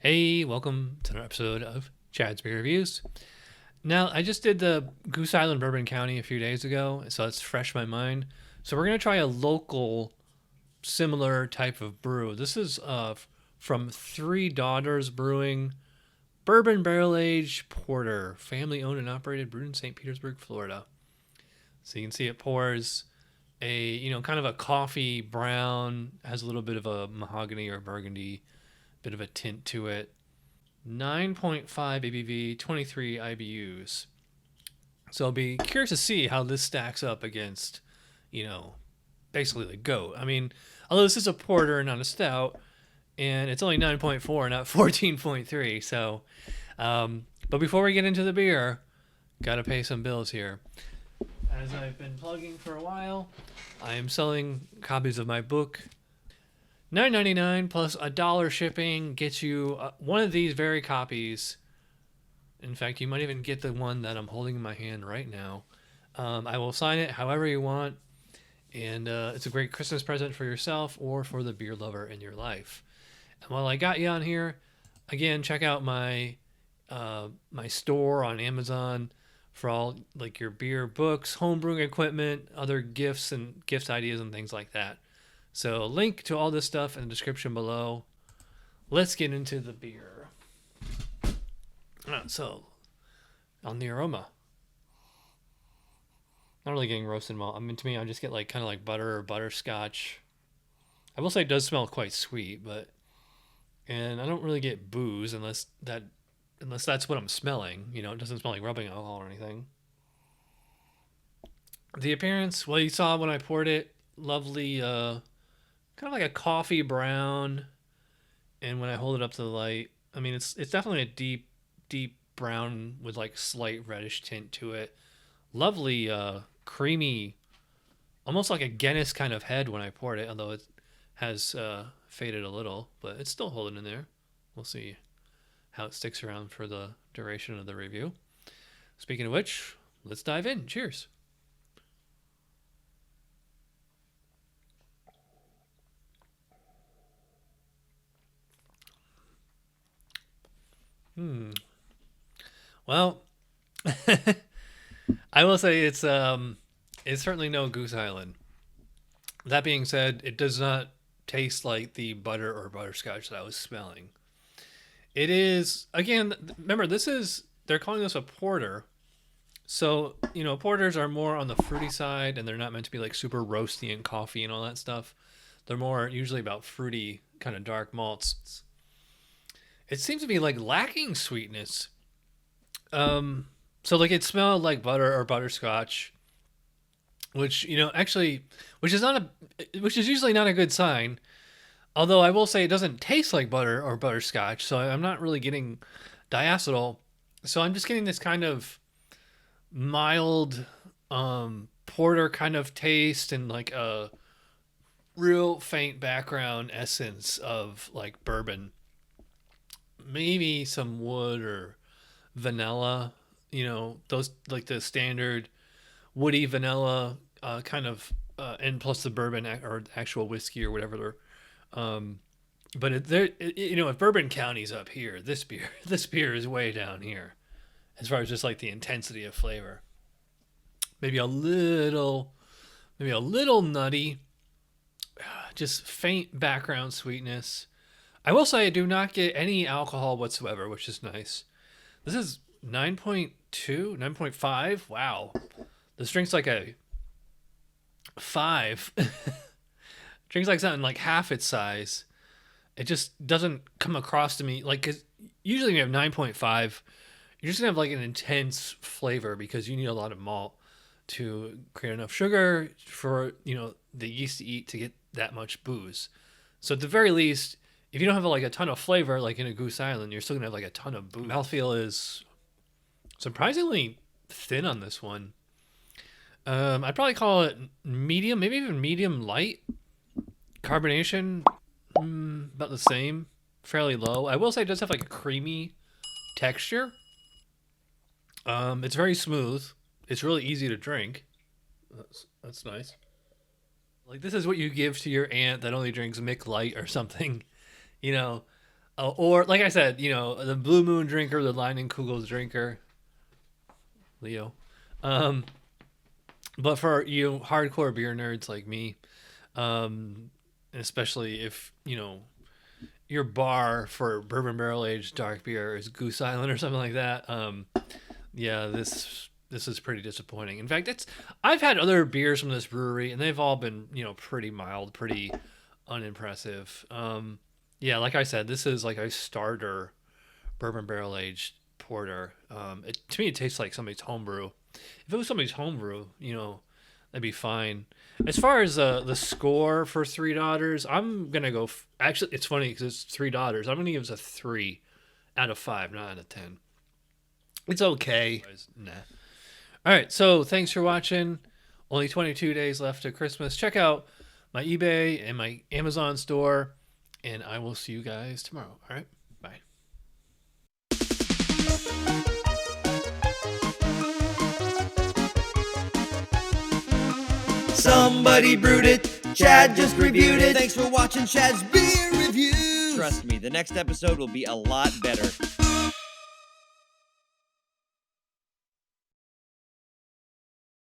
Hey, welcome to another episode of Chad's Beer Reviews. Now, I just did the Goose Island Bourbon County a few days ago, so it's fresh in my mind. So we're going to try a local, similar type of brew. This is from Three Daughters Brewing Bourbon Barrel Aged Porter, family owned and operated, brewed in St. Petersburg, Florida. So you can see it pours kind of a coffee brown, has a little bit of a mahogany or burgundy bit of a tint to it. 9.5 ABV, 23 IBUs. So I'll be curious to see how this stacks up against, basically the GOAT. I mean, although this is a porter, not a stout, and it's only 9.4, not 14.3. So, but before we get into the beer, gotta pay some bills here. As I've been plugging for a while, I am selling copies of my book. $9.99 plus $1 shipping gets you one of these very copies. In fact, you might even get the one that I'm holding in my hand right now. I will sign it however you want, and it's a great Christmas present for yourself or for the beer lover in your life. And while I got you on here, again, check out my my store on Amazon for all like your beer books, homebrewing equipment, other gifts and gift ideas and things like that. So link to all this stuff in the description below. Let's get into the beer. So, on the aroma. Not really getting roasted malt. I mean, to me, I just get like kind of like butter or butterscotch. I will say it does smell quite sweet, and I don't really get booze unless that's what I'm smelling. It doesn't smell like rubbing alcohol or anything. The appearance, well, you saw when I poured it, lovely, kind of like a coffee brown, and when I hold it up to the light, I mean it's definitely a deep brown with like slight reddish tint to it. Lovely creamy, almost like a Guinness kind of head when I poured it, although it has faded a little, but it's still holding in there. We'll see how it sticks around for the duration of the review. Speaking of which, let's dive in. Cheers. Well, I will say it's certainly no Goose Island. That being said, it does not taste like the butter or butterscotch that I was smelling. It is, again, remember, they're calling this a porter. So, porters are more on the fruity side, and they're not meant to be like super roasty and coffee and all that stuff. They're more usually about fruity kind of dark malts. It seems to be like lacking sweetness. So like it smelled like butter or butterscotch, which actually, which is usually not a good sign. Although I will say it doesn't taste like butter or butterscotch, so I'm not really getting diacetyl. So I'm just getting this kind of mild porter kind of taste and like a real faint background essence of like bourbon. Maybe some wood or vanilla, those like the standard woody vanilla kind of, and plus the bourbon or actual whiskey or whatever. But if Bourbon County's up here, this beer is way down here as far as just like the intensity of flavor. Maybe a little nutty, just faint background sweetness. I will say I do not get any alcohol whatsoever, which is nice. This is 9.2, 9.5. Wow. This drink's like a 5. Drinks like something like half its size. It just doesn't come across to me like, cause usually when you have 9.5, you're just gonna have like an intense flavor because you need a lot of malt to create enough sugar for the yeast to eat to get that much booze. So at the very least, if you don't have like a ton of flavor like in a Goose Island, you're still gonna have like a ton of booze. Mouthfeel is surprisingly thin on this one. I'd probably call it medium, maybe even medium light. Carbonation, about the same, fairly low. I will say it does have like a creamy texture. It's very smooth. It's really easy to drink. That's nice. Like this is what you give to your aunt that only drinks Mick Light or something. You know, Or like I said, the Blue Moon drinker, the 𝗏𝗏𝗏𝗏𝗏 drinker, Leo. Um, but for you hardcore beer nerds like me, especially if your bar for bourbon barrel aged dark beer is Goose Island or something like that, yeah, this is pretty disappointing. In fact, I've had other beers from this brewery and they've all been pretty mild, pretty unimpressive. Yeah, like I said, this is like a starter bourbon barrel aged porter. To me, it tastes like somebody's homebrew. If it was somebody's homebrew, that'd be fine. As far as the score for Three Daughters, I'm gonna go. Actually, it's funny because it's Three Daughters. I'm gonna give this a 3 out of 5, not out of 10. It's okay. Nah. All right. So thanks for watching. Only 22 days left to Christmas. Check out my eBay and my Amazon store, and I will see you guys tomorrow. All right. Bye. Somebody brewed it, Chad just reviewed it. Thanks for watching Chad's Beer Reviews. Trust me, the next episode will be a lot better.